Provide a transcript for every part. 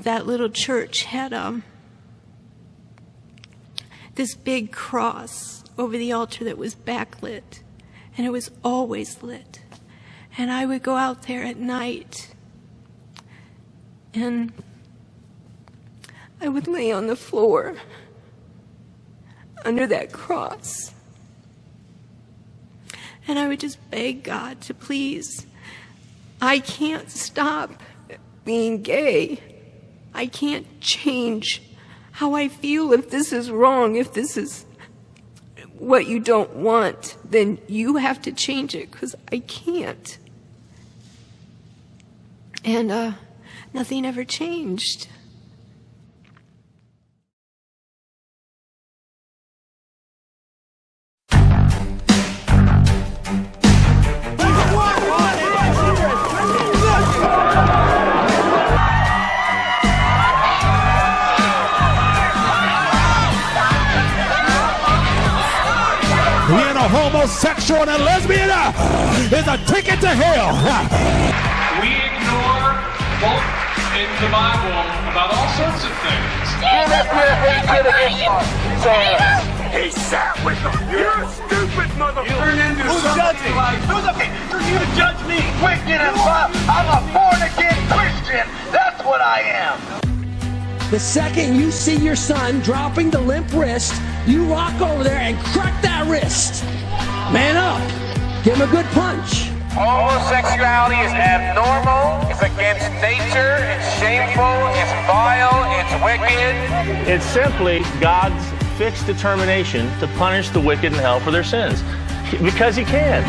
that little church had this big cross over the altar that was backlit, and it was always lit. And I would go out there at night, and I would lay on the floor under that cross, and I would just beg God to please, I can't stop being gay. I can't change how I feel. If this is wrong, if this is what you don't want, then you have to change it, because I can't. And nothing ever changed. Being a homosexual and a lesbian is a ticket to hell. We ignore both in the Bible about all sorts of things. He sat with them. You're a stupid motherfucker. Who's judging? Who's okay for you to judge me? Wicked and love. I'm a born-again Christian. That's what I am. The second you see your son dropping the limp wrist, you walk over there and crack that wrist. Man up. Give him a good punch. Homosexuality is abnormal, it's against nature, it's shameful, it's vile, it's wicked. It's simply God's fixed determination to punish the wicked in hell for their sins. Because He can.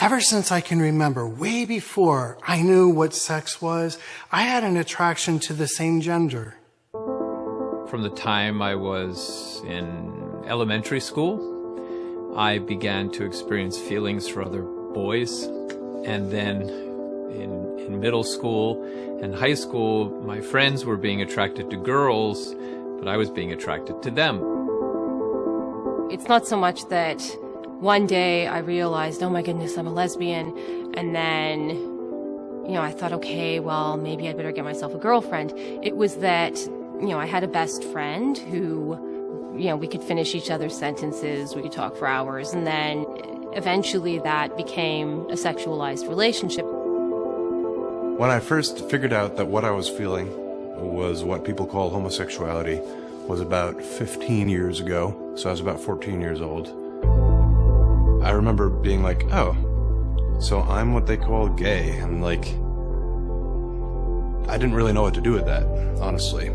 Ever since I can remember, way before I knew what sex was, I had an attraction to the same gender. From the time I was in elementary school, I began to experience feelings for other boys. And then in middle school and high school, my friends were being attracted to girls, but I was being attracted to them. It's not so much that one day I realized, oh my goodness, I'm a lesbian. And then, I thought, okay, well, maybe I'd better get myself a girlfriend. It was that, I had a best friend who, we could finish each other's sentences, we could talk for hours. And then eventually that became a sexualized relationship. When I first figured out that what I was feeling was what people call homosexuality was about 15 years ago. So I was about 14 years old. I remember being like, oh, so I'm what they call gay, and I didn't really know what to do with that, honestly.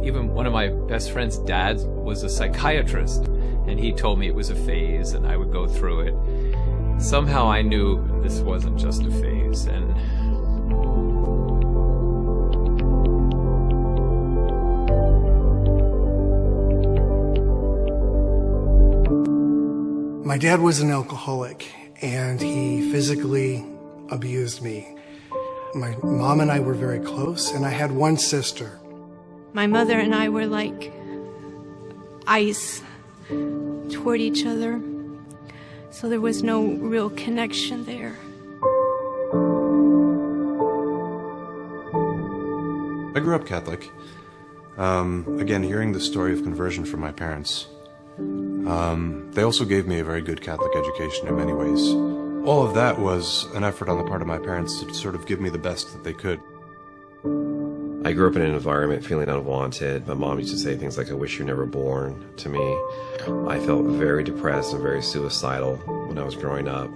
Even one of my best friend's dads was a psychiatrist, and he told me it was a phase and I would go through it. Somehow I knew this wasn't just a phase, and my dad was an alcoholic, and he physically abused me. My mom and I were very close, and I had one sister. My mother and I were like ice toward each other, so there was no real connection there. I grew up Catholic. Again, hearing the story of conversion from my parents, they also gave me a very good Catholic education in many ways. All of that was an effort on the part of my parents to sort of give me the best that they could. I grew up in an environment feeling unwanted. My mom used to say things like, I wish you were never born to me. I felt very depressed and very suicidal when I was growing up.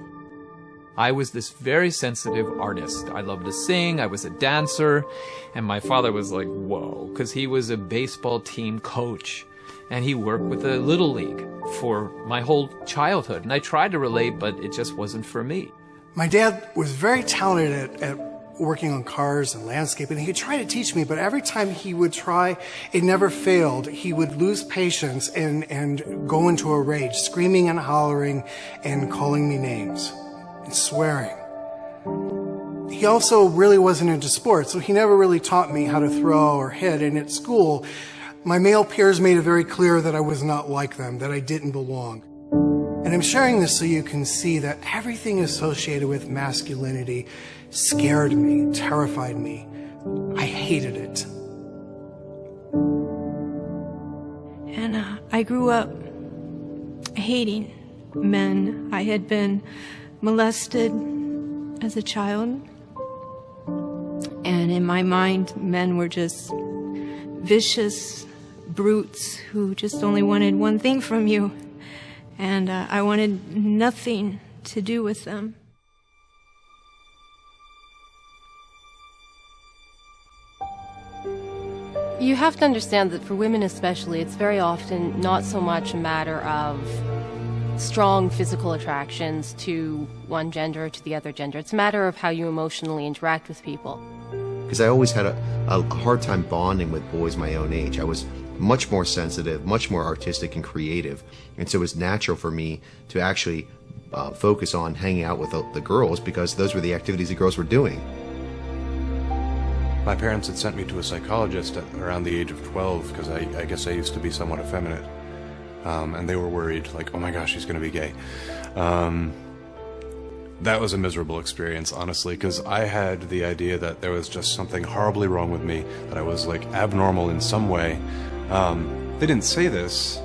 I was this very sensitive artist. I loved to sing, I was a dancer, and my father was like, whoa, because he was a baseball team coach. And he worked with the Little League for my whole childhood. And I tried to relate, but it just wasn't for me. My dad was very talented at working on cars and landscaping. He would try to teach me, but every time he would try, it never failed. He would lose patience and go into a rage, screaming and hollering and calling me names and swearing. He also really wasn't into sports, so he never really taught me how to throw or hit. And at school, my male peers made it very clear that I was not like them, that I didn't belong. And I'm sharing this so you can see that everything associated with masculinity scared me, terrified me. I hated it. And I grew up hating men. I had been molested as a child. And in my mind, men were just vicious brutes who just only wanted one thing from you. And I wanted nothing to do with them. You have to understand that for women especially, it's very often not so much a matter of strong physical attractions to one gender or to the other gender. It's a matter of how you emotionally interact with people. Because I always had a hard time bonding with boys my own age. I was much more sensitive, much more artistic and creative. And so it was natural for me to actually focus on hanging out with the girls because those were the activities the girls were doing. My parents had sent me to a psychologist at around the age of 12 because I guess I used to be somewhat effeminate. And they were worried, like, oh my gosh, he's going to be gay. That was a miserable experience, honestly, because I had the idea that there was just something horribly wrong with me, that I was, like, abnormal in some way. They didn't say this,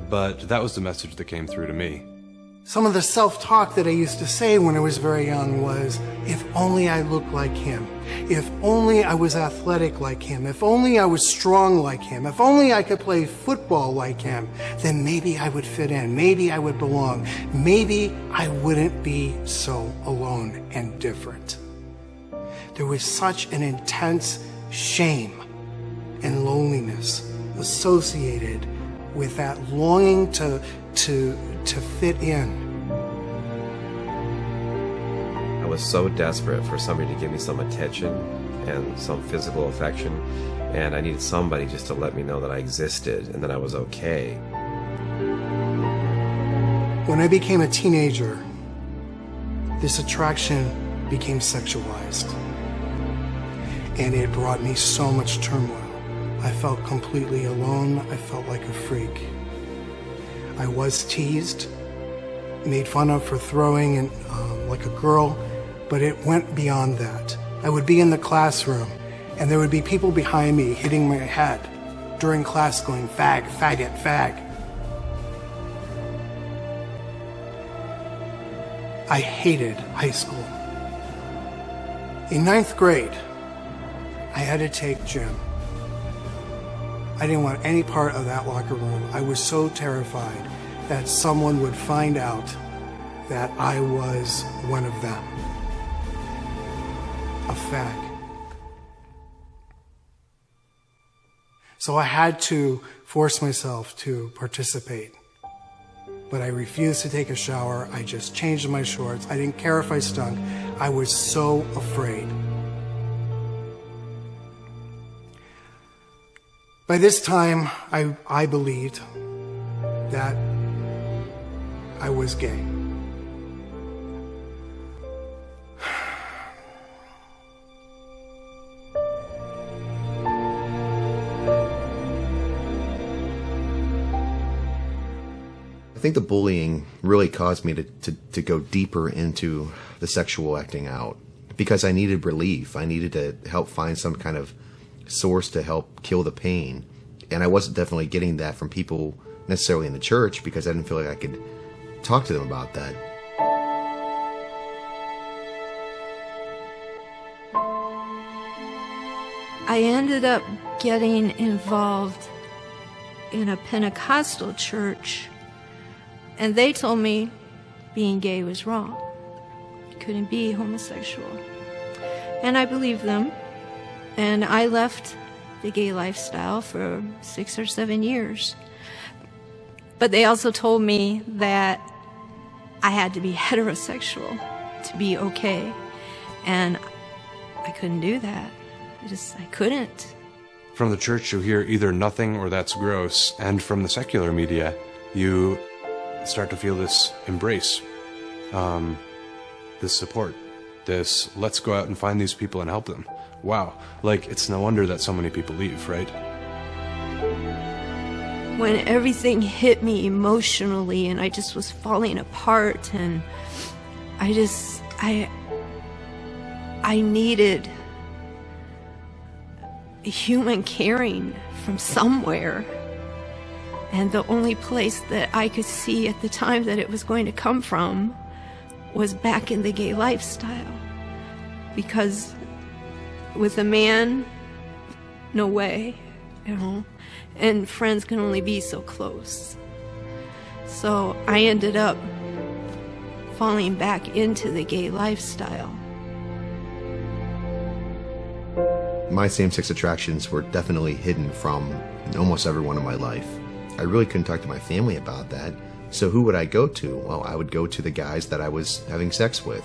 but that was the message that came through to me. Some of the self-talk that I used to say when I was very young was, if only I looked like him, if only I was athletic like him, if only I was strong like him, if only I could play football like him, then maybe I would fit in, maybe I would belong, maybe I wouldn't be so alone and different. There was such an intense shame and loneliness associated with that longing to fit in. I was so desperate for somebody to give me some attention and some physical affection, and I needed somebody just to let me know that I existed and that I was okay. When I became a teenager, this attraction became sexualized, and it brought me so much turmoil. I felt completely alone. I felt like a freak. I was teased, made fun of for throwing and like a girl, but it went beyond that. I would be in the classroom, and there would be people behind me hitting my head during class going, fag, faggot, fag. I hated high school. In 9th grade, I had to take gym. I didn't want any part of that locker room. I was so terrified that someone would find out that I was one of them. A fag. So I had to force myself to participate. But I refused to take a shower. I just changed my shorts. I didn't care if I stunk. I was so afraid. By this time, I believed that I was gay. I think the bullying really caused me to go deeper into the sexual acting out because I needed relief. I needed to help find some kind of source to help kill the pain. And I wasn't definitely getting that from people necessarily in the church because I didn't feel like I could talk to them about that. I ended up getting involved in a Pentecostal church, and they told me being gay was wrong. You couldn't be homosexual. And I believed them. And I left the gay lifestyle for 6 or 7 years. But they also told me that I had to be heterosexual. to be okay. And I couldn't do that. I couldn't. From the church, you hear either nothing or that's gross, and from the secular media, you start to feel this embrace, this support, this let's go out and find these people and help them. Wow, like it's no wonder that so many people leave, right? When everything hit me emotionally and I just was falling apart, and I needed human caring from somewhere. And the only place that I could see at the time that it was going to come from was back in the gay lifestyle. Because with a man, no way, you know, and friends can only be so close. So I ended up falling back into the gay lifestyle. My same-sex attractions were definitely hidden from almost everyone in my life. I really couldn't talk to my family about that. So who would I go to? Well, I would go to the guys that I was having sex with.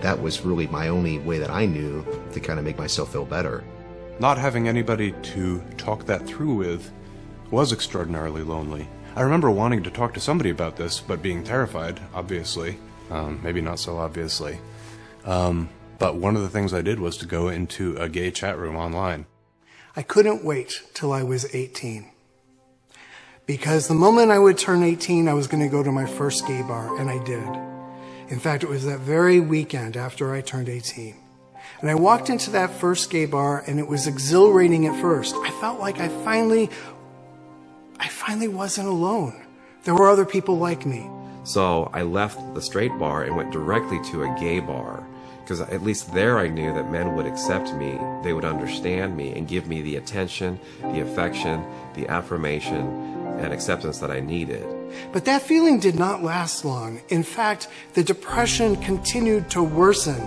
That was really my only way that I knew to kind of make myself feel better. Not having anybody to talk that through with was extraordinarily lonely. I remember wanting to talk to somebody about this, but being terrified, obviously. Maybe not so obviously. But one of the things I did was to go into a gay chat room online. I couldn't wait till I was 18. Because the moment I would turn 18, I was going to go to my first gay bar, and I did. In fact, it was that very weekend after I turned 18. And I walked into that first gay bar, and it was exhilarating at first. I felt like I finally wasn't alone. There were other people like me. So I left the straight bar and went directly to a gay bar, because at least there I knew that men would accept me, they would understand me, and give me the attention, the affection, the affirmation, and acceptance that I needed. But that feeling did not last long. In fact, the depression continued to worsen.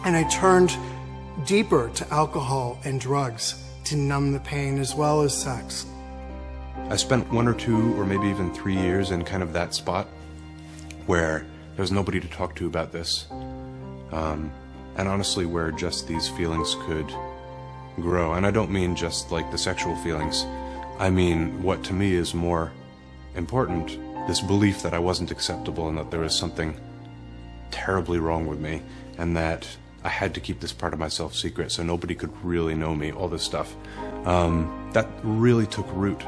And I turned deeper to alcohol and drugs to numb the pain, as well as sex. I spent 1 or 2 or maybe even 3 years in kind of that spot where there was nobody to talk to about this. And honestly, where just these feelings could grow. And I don't mean just like the sexual feelings. I mean, what to me is more important, this belief that I wasn't acceptable and that there was something terribly wrong with me, and that I had to keep this part of myself secret so nobody could really know me, all this stuff. That really took root.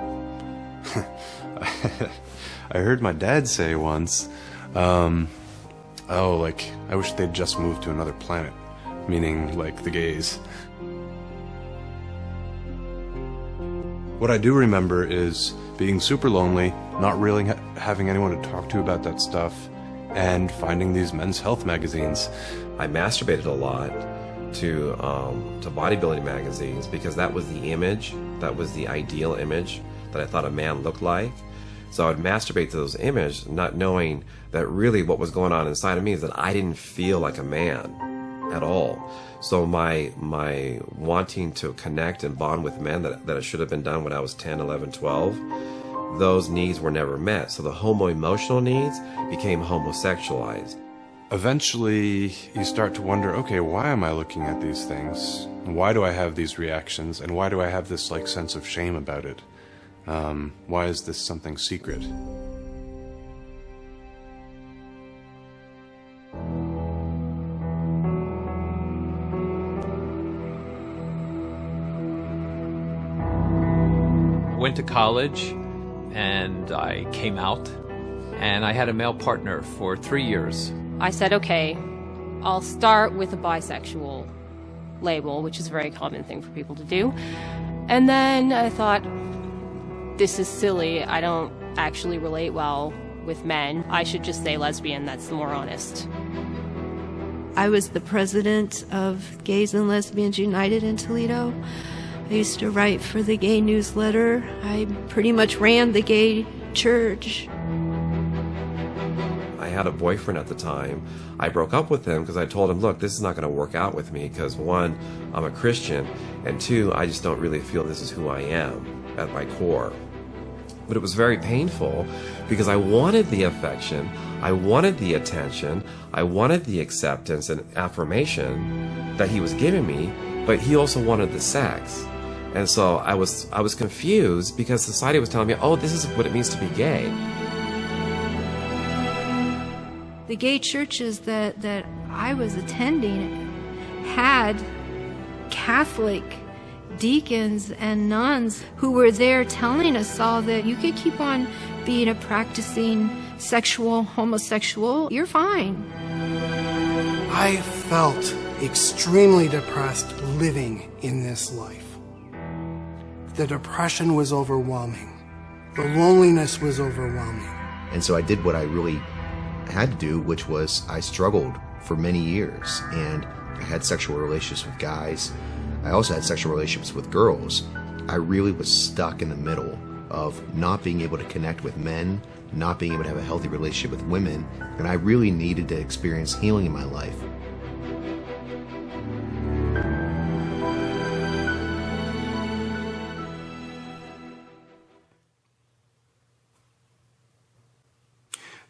I heard my dad say once, oh, like, I wish they'd just moved to another planet, meaning, like, the gays. What I do remember is being super lonely, not really having anyone to talk to about that stuff, and finding these men's health magazines. I masturbated a lot to bodybuilding magazines because that was the image, that was the ideal image that I thought a man looked like. So I would masturbate to those images, not knowing that really what was going on inside of me is that I didn't feel like a man at all. So my wanting to connect and bond with men that it should have been done when I was 10, 11, 12, those needs were never met. So the homo-emotional needs became homosexualized. Eventually, you start to wonder, okay, why am I looking at these things? Why do I have these reactions? And why do I have this, like, sense of shame about it? Why is this something secret? Went to college and I came out, and I had a male partner for 3 years. I said, okay, I'll start with a bisexual label, which is a very common thing for people to do. And then I thought, this is silly. I don't actually relate well with men. I should just say lesbian. That's the more honest. I was the president of Gays and Lesbians United in Toledo. I used to write for the gay newsletter. I pretty much ran the gay church. I had a boyfriend at the time. I broke up with him because I told him, look, this is not going to work out with me because 1, I'm a Christian, and 2, I just don't really feel this is who I am at my core. But it was very painful because I wanted the affection, I wanted the attention, I wanted the acceptance and affirmation that he was giving me, but he also wanted the sex. And so I was confused because society was telling me, oh, this is what it means to be gay. The gay churches that I was attending had Catholic deacons and nuns who were there telling us all that you could keep on being a practicing sexual homosexual, you're fine. I felt extremely depressed living in this life. The depression was overwhelming. The loneliness was overwhelming. And so I did what I really had to do, which was I struggled for many years, and I had sexual relationships with guys. I also had sexual relationships with girls. I really was stuck in the middle of not being able to connect with men, not being able to have a healthy relationship with women, and I really needed to experience healing in my life.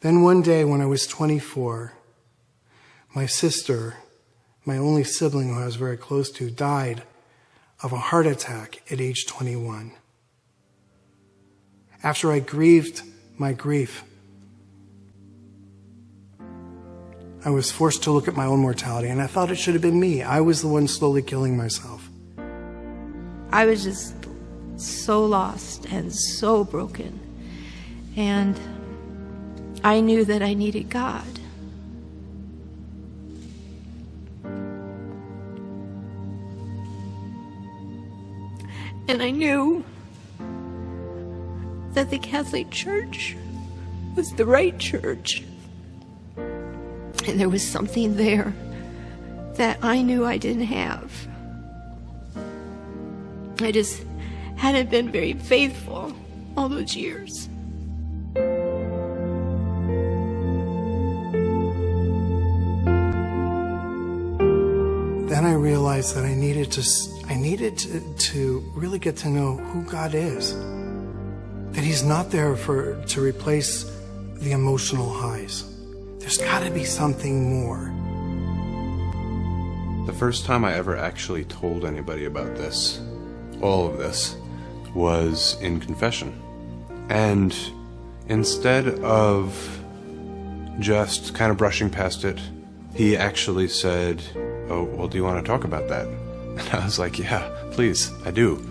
Then one day when I was 24, my sister, my only sibling who I was very close to, died of a heart attack at age 21. After I grieved my grief, I was forced to look at my own mortality, and I thought it should have been me. I was the one slowly killing myself. I was just so lost and so broken. And I knew that I needed God. And I knew that the Catholic Church was the right church. And there was something there that I knew I didn't have. I just hadn't been very faithful all those years. Then I realized that I needed to really get to know who God is. That He's not there to replace the emotional highs. There's got to be something more. The first time I ever actually told anybody about this, all of this, was in confession. And instead of just kind of brushing past it, he actually said, "Oh, well, do you want to talk about that?" And I was like, "Yeah, please, I do."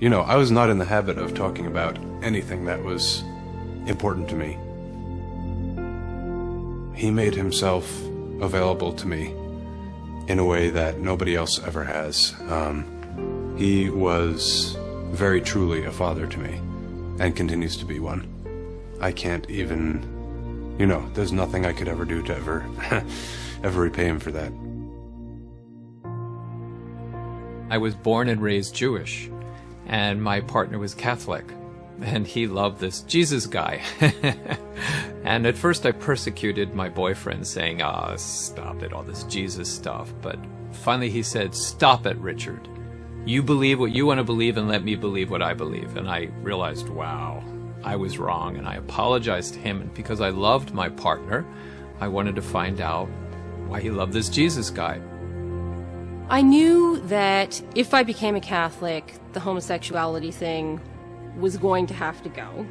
You know, I was not in the habit of talking about anything that was important to me. He made himself available to me in a way that nobody else ever has. He was very truly a father to me, and continues to be one. I can't even, there's nothing I could ever do to ever repay him for that. I was born and raised Jewish, and my partner was Catholic, and he loved this Jesus guy. And at first I persecuted my boyfriend, saying, stop it, all this Jesus stuff. But finally he said, "Stop it, Richard. You believe what you want to believe and let me believe what I believe." And I realized, wow, I was wrong, and I apologized to him. And because I loved my partner, I wanted to find out why he loved this Jesus guy. I knew that if I became a Catholic, the homosexuality thing was going to have to go.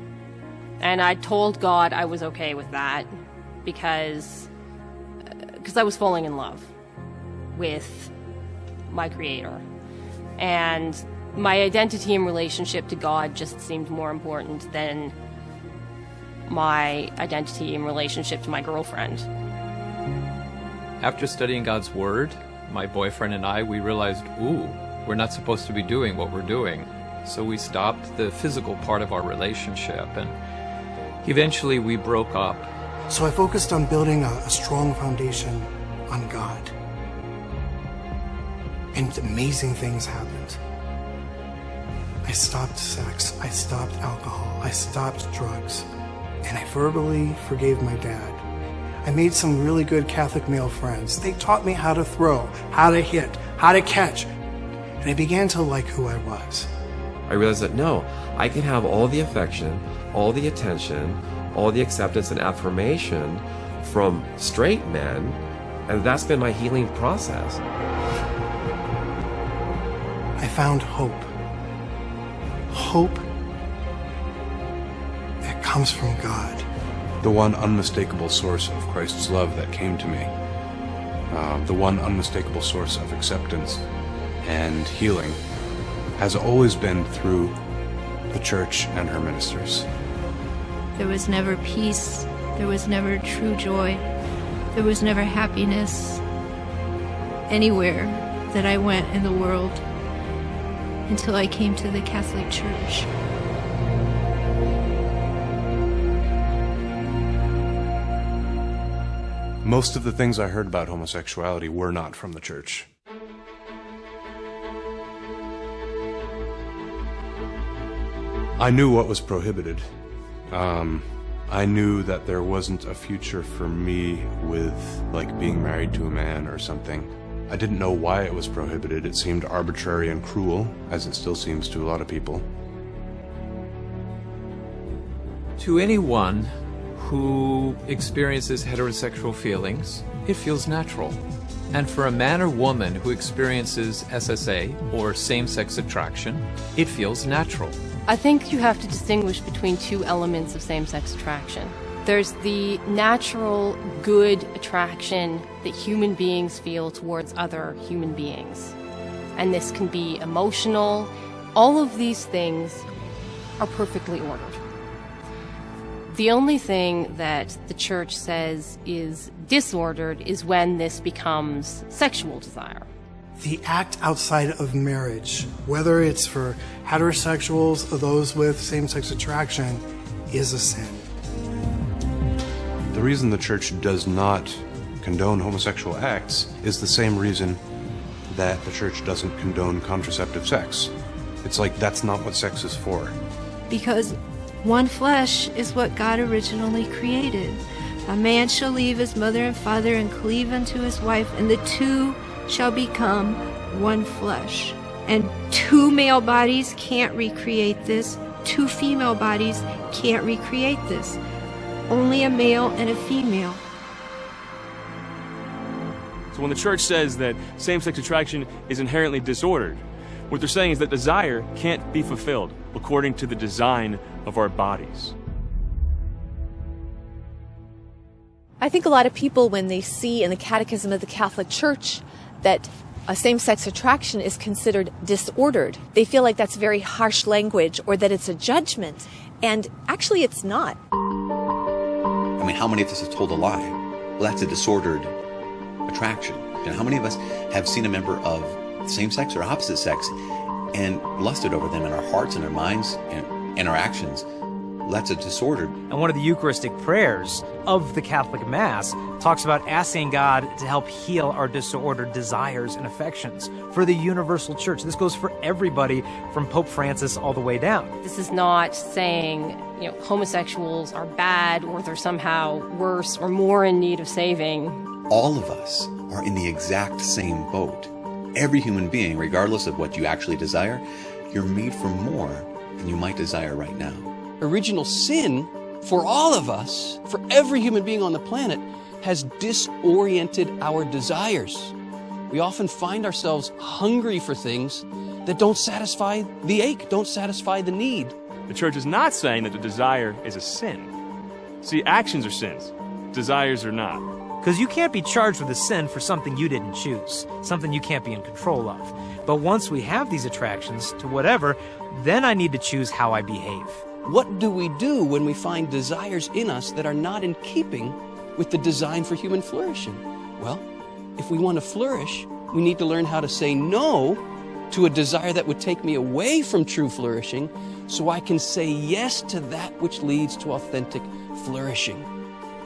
And I told God I was okay with that because I was falling in love with my Creator. And my identity and relationship to God just seemed more important than my identity and relationship to my girlfriend. After studying God's Word, my boyfriend and I, we realized, we're not supposed to be doing what we're doing. So we stopped the physical part of our relationship, and eventually we broke up. So I focused on building a strong foundation on God. And amazing things happened. I stopped sex, I stopped alcohol, I stopped drugs, and I verbally forgave my dad. I made some really good Catholic male friends. They taught me how to throw, how to hit, how to catch, and I began to like who I was. I realized that no, I can have all the affection, all the attention, all the acceptance and affirmation from straight men, and that's been my healing process. I found hope. Hope that comes from God. The one unmistakable source of Christ's love that came to me. The one unmistakable source of acceptance and healing has always been through the church and her ministers. There was never peace. There was never true joy. There was never happiness anywhere that I went in the world until I came to the Catholic Church. Most of the things I heard about homosexuality were not from the church. I knew what was prohibited. I knew that there wasn't a future for me with, like, being married to a man or something. I didn't know why it was prohibited. It seemed arbitrary and cruel, as it still seems to a lot of people. To anyone who experiences heterosexual feelings, it feels natural. And for a man or woman who experiences SSA, or same-sex attraction, it feels natural. I think you have to distinguish between two elements of same-sex attraction. There's the natural, good attraction that human beings feel towards other human beings. And this can be emotional. All of these things are perfectly ordered. The only thing that the church says is disordered is when this becomes sexual desire. The act outside of marriage, whether it's for heterosexuals or those with same-sex attraction, is a sin. The reason the church does not condone homosexual acts is the same reason that the church doesn't condone contraceptive sex. It's like that's not what sex is for. Because one flesh is what God originally created. A man shall leave his mother and father and cleave unto his wife, and the two shall become one flesh. And two male bodies can't recreate this. Two female bodies can't recreate this. Only a male and a female. So when the church says that same-sex attraction is inherently disordered, what they're saying is that desire can't be fulfilled according to the design of our bodies. I think a lot of people, when they see in the Catechism of the Catholic Church that a same-sex attraction is considered disordered, they feel like that's very harsh language or that it's a judgment. And actually it's not. I mean, how many of us have told a lie? Well, that's a disordered attraction. And how many of us have seen a member of same-sex or opposite sex and lusted over them in our hearts and our minds and our actions? That's a disordered. And one of the Eucharistic prayers of the Catholic Mass talks about asking God to help heal our disordered desires and affections for the universal church. This goes for everybody from Pope Francis all the way down. This is not saying, homosexuals are bad or they're somehow worse or more in need of saving. All of us are in the exact same boat. Every human being, regardless of what you actually desire, you're made for more than you might desire right now. Original sin, for all of us, for every human being on the planet, has disoriented our desires. We often find ourselves hungry for things that don't satisfy the ache, don't satisfy the need. The church is not saying that the desire is a sin. See, actions are sins. Desires are not. Because you can't be charged with a sin for something you didn't choose, something you can't be in control of. But once we have these attractions to whatever, then I need to choose how I behave. What do we do when we find desires in us that are not in keeping with the design for human flourishing? Well, if we want to flourish, we need to learn how to say no to a desire that would take me away from true flourishing so I can say yes to that which leads to authentic flourishing.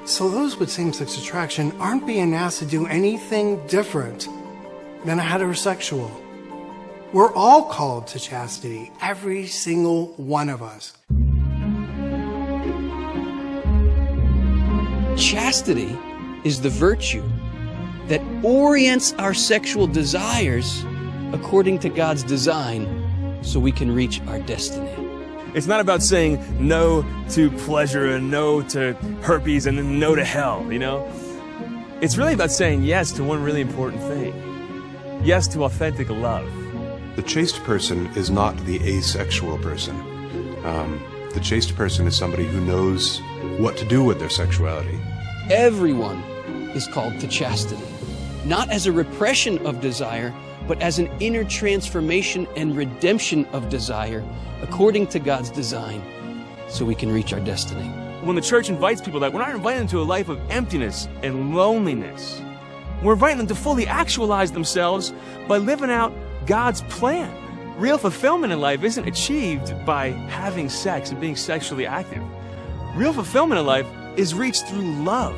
So those with same-sex attraction aren't being asked to do anything different than a heterosexual. We're all called to chastity, every single one of us. Chastity is the virtue that orients our sexual desires according to God's design so we can reach our destiny. It's not about saying no to pleasure and no to herpes and then no to hell, you know? It's really about saying yes to one really important thing. Yes to authentic love. The chaste person is not the asexual person. The chaste person is somebody who knows what to do with their sexuality. Everyone is called to chastity, not as a repression of desire, but as an inner transformation and redemption of desire according to God's design, so we can reach our destiny. When the church invites people, that we're not inviting them to a life of emptiness and loneliness. We're inviting them to fully actualize themselves by living out God's plan. Real fulfillment in life isn't achieved by having sex and being sexually active. Real fulfillment in life is reached through love,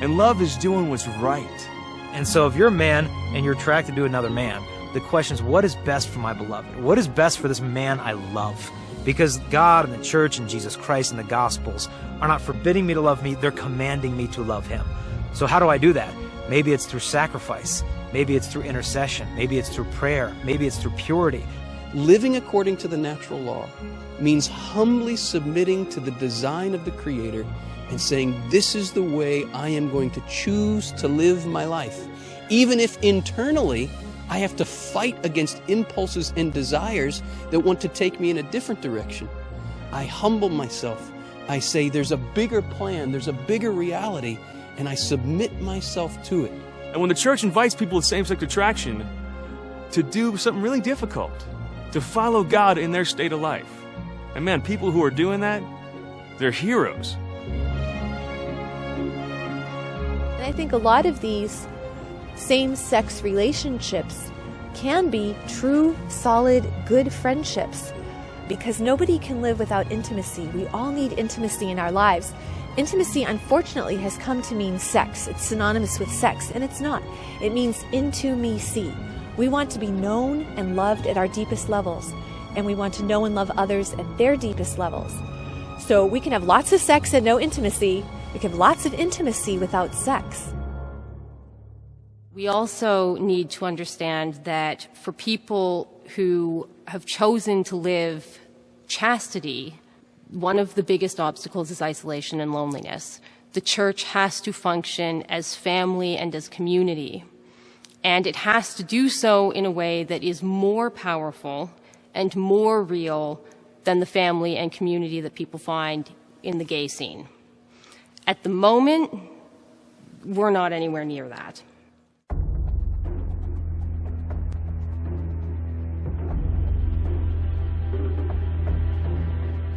and love is doing what's right. And so if you're a man and you're attracted to another man, the question is, what is best for my beloved? What is best for this man I love? Because God and the church and Jesus Christ and the Gospels are not forbidding me to love me, they're commanding me to love him. So how do I do that? Maybe it's through sacrifice. Maybe it's through intercession. Maybe it's through prayer. Maybe it's through purity. Living according to the natural law means humbly submitting to the design of the Creator and saying, this is the way I am going to choose to live my life. Even if internally I have to fight against impulses and desires that want to take me in a different direction. I humble myself. I say there's a bigger plan, there's a bigger reality, and I submit myself to it. And when the church invites people with same-sex attraction to do something really difficult, to follow God in their state of life, and man, people who are doing that, they're heroes. And I think a lot of these same-sex relationships can be true, solid, good friendships, because nobody can live without intimacy. We all need intimacy in our lives. Intimacy, unfortunately, has come to mean sex. It's synonymous with sex, and it's not. It means into-me-see. We want to be known and loved at our deepest levels, and we want to know and love others at their deepest levels. So we can have lots of sex and no intimacy. We can have lots of intimacy without sex. We also need to understand that for people who have chosen to live chastity, one of the biggest obstacles is isolation and loneliness. The church has to function as family and as community, and it has to do so in a way that is more powerful and more real than the family and community that people find in the gay scene. At the moment, we're not anywhere near that.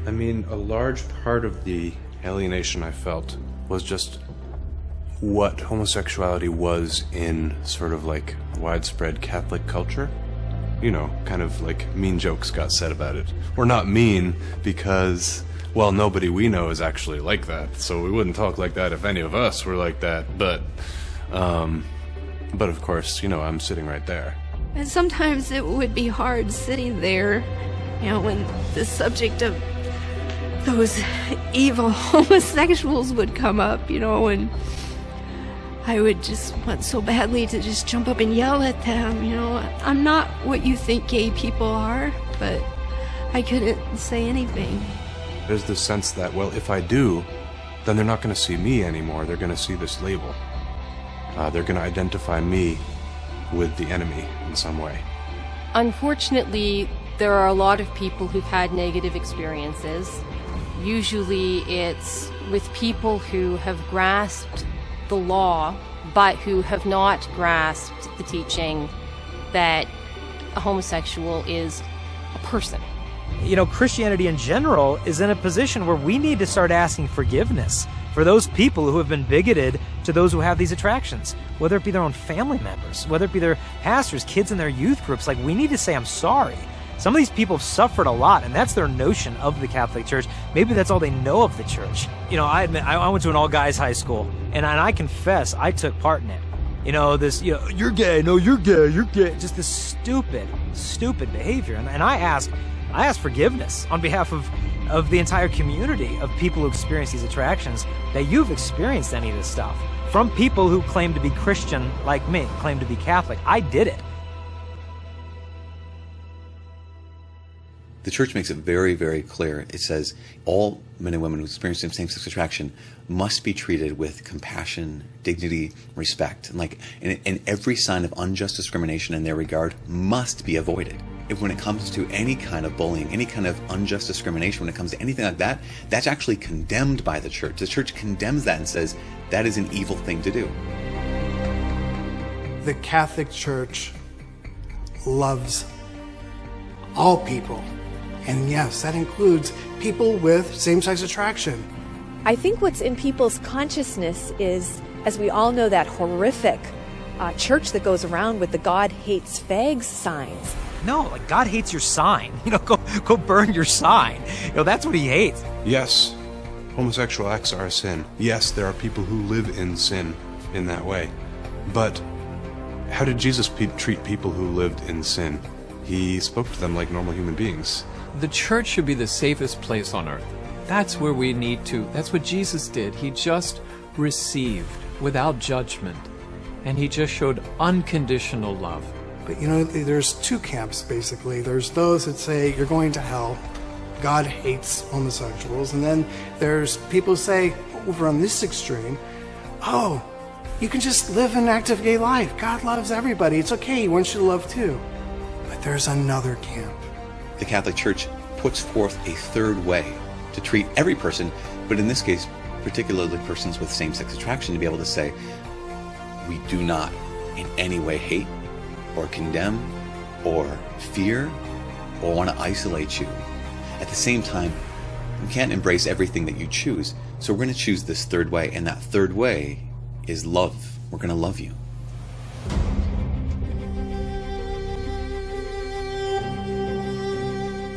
I mean, a large part of the alienation I felt was just what homosexuality was in sort of like widespread Catholic culture. You know, kind of like mean jokes got said about it. Or not mean because, well, nobody we know is actually like that, so we wouldn't talk like that if any of us were like that, but of course, you know, I'm sitting right there. And sometimes it would be hard sitting there, you know, when the subject of those evil homosexuals would come up, you know, and I would just want so badly to just jump up and yell at them, you know. I'm not what you think gay people are, but I couldn't say anything. There's this sense that, well, if I do, then they're not going to see me anymore. They're going to see this label. They're going to identify me with the enemy in some way. Unfortunately, there are a lot of people who've had negative experiences. Usually it's with people who have grasped the law, but who have not grasped the teaching that a homosexual is a person. You know, Christianity in general is in a position where we need to start asking forgiveness for those people who have been bigoted to those who have these attractions, whether it be their own family members, whether it be their pastors, kids in their youth groups. Like, we need to say, I'm sorry. Some of these people have suffered a lot, and that's their notion of the Catholic Church. Maybe that's all they know of the church. You know, I admit, I went to an all-guys high school, and I confess I took part in it. You know, this, you know, you're gay, no, you're gay, you're gay. Just this stupid behavior. And I ask forgiveness on behalf of the entire community of people who experience these attractions, that you've experienced any of this stuff. From people who claim to be Christian like me, claim to be Catholic. I did it. The church makes it very, very clear. It says all men and women who experience same-sex attraction must be treated with compassion, dignity, respect. And every sign of unjust discrimination in their regard must be avoided. If when it comes to any kind of bullying, any kind of unjust discrimination, when it comes to anything like that, that's actually condemned by the church. The church condemns that and says that is an evil thing to do. The Catholic Church loves all people. And yes, that includes people with same-sex attraction. I think what's in people's consciousness is, as we all know, that horrific church that goes around with the God hates fags signs. No, like God hates your sign. Go burn your sign. That's what he hates. Yes, homosexual acts are a sin. Yes, there are people who live in sin in that way. But how did Jesus treat people who lived in sin? He spoke to them like normal human beings. The church should be the safest place on earth. That's where we need to. That's what Jesus did. He just received without judgment. And he just showed unconditional love. But there's two camps basically. There's those that say you're going to hell. God hates homosexuals. And then there's people who say, over on this extreme, oh, you can just live an active gay life. God loves everybody. It's okay. He wants you to love too. But there's another camp. The Catholic Church puts forth a third way to treat every person, but in this case, particularly persons with same-sex attraction, to be able to say, we do not in any way hate or condemn or fear or want to isolate you. At the same time, you can't embrace everything that you choose, so we're going to choose this third way, and that third way is love. We're going to love you.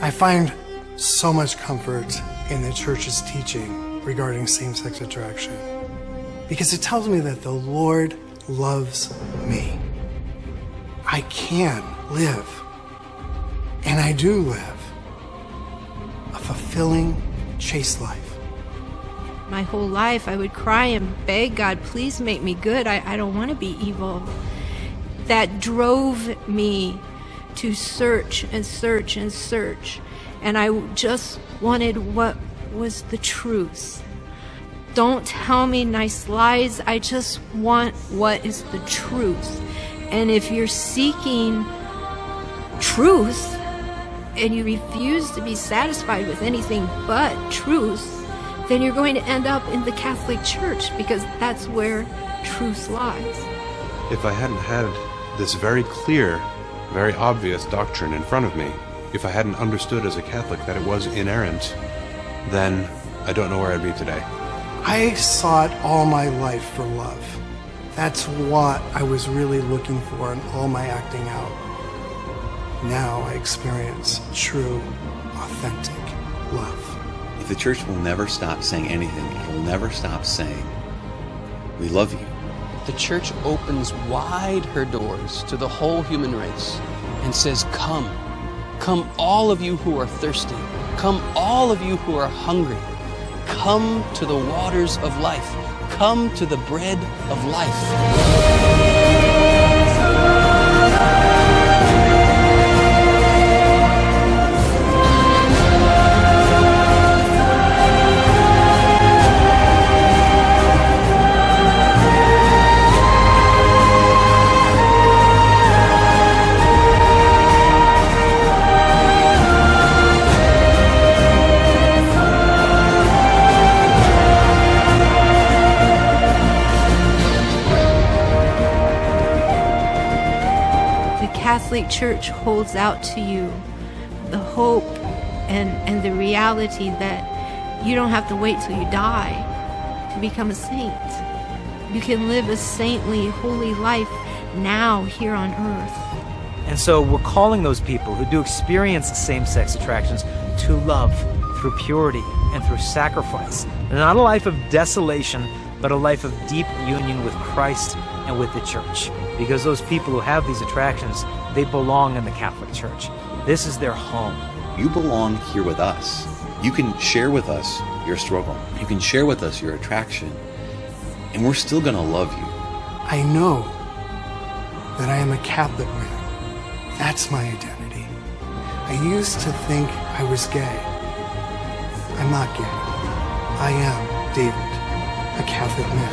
I find so much comfort in the church's teaching regarding same-sex attraction because it tells me that the Lord loves me. I can live, and I do live, a fulfilling, chaste life. My whole life I would cry and beg God, please make me good. I don't want to be evil. That drove me to search and search and search. And I just wanted what was the truth. Don't tell me nice lies. I just want what is the truth. And if you're seeking truth and you refuse to be satisfied with anything but truth, then you're going to end up in the Catholic Church because that's where truth lies. If I hadn't had this very clear, very obvious doctrine in front of me, if I hadn't understood as a Catholic that it was inerrant, then I don't know where I'd be today. I sought all my life for love. That's what I was really looking for in all my acting out. Now I experience true, authentic love. If the church will never stop saying anything, it will never stop saying, we love you. The church opens wide her doors to the whole human race and says, come. Come all of you who are thirsty. Come all of you who are hungry. Come to the waters of life. Come to the bread of life. Catholic Church holds out to you the hope and the reality that you don't have to wait till you die to become a saint. You can live a saintly, holy life now here on earth. And so we're calling those people who do experience same-sex attractions to love through purity and through sacrifice. Not a life of desolation, but a life of deep union with Christ and with the church. Because those people who have these attractions, they belong in the Catholic Church. This is their home. You belong here with us. You can share with us your struggle. You can share with us your attraction. And we're still going to love you. I know that I am a Catholic man. That's my identity. I used to think I was gay. I'm not gay. I am David, a Catholic man.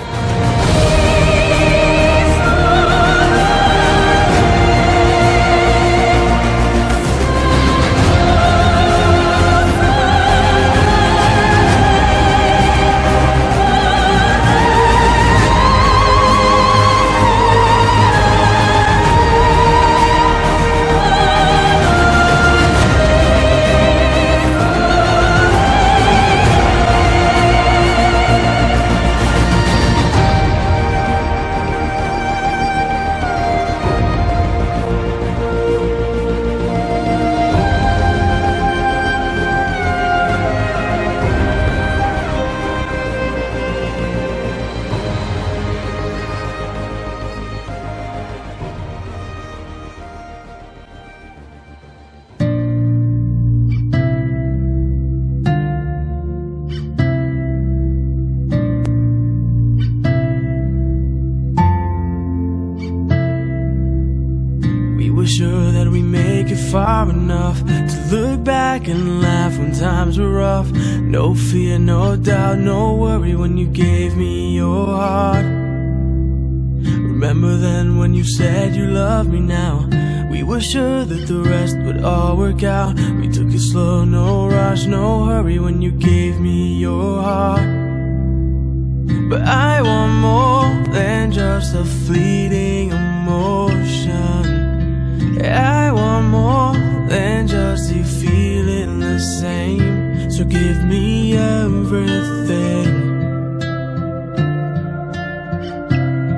Sure that we make it far enough to look back and laugh when times were rough. No fear, no doubt, no worry when you gave me your heart. Remember then when you said you loved me now. We were sure that the rest would all work out. We took it slow, no rush, no hurry when you gave me your heart. But I want more than just a fleeting emotion. I want more than just you feeling the same. So give me everything,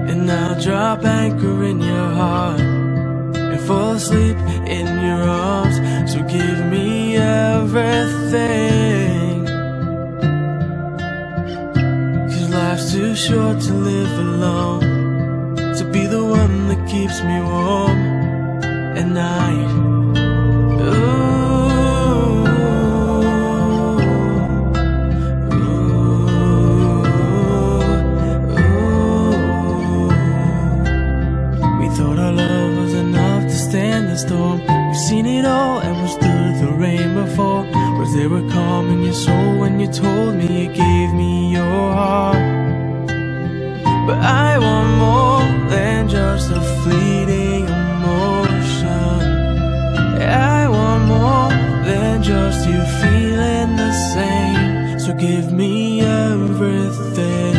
and I'll drop anchor in your heart and fall asleep in your arms. So give me everything, 'cause life's too short to live alone. To be the one that keeps me warm at night. We thought our love was enough to stand the storm. We've seen it all and we stood the rain before. Was there a calm in your soul when you told me you gave me your heart? But I want more than just a fleeting emotion. I want more than just you feeling the same. So give me everything,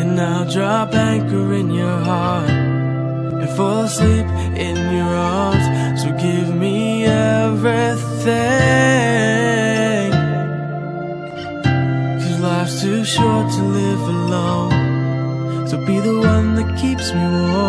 and I'll drop anchor in your heart and fall asleep in your arms. So give me everything, 'cause life's too short to live alone. So be the one that keeps me warm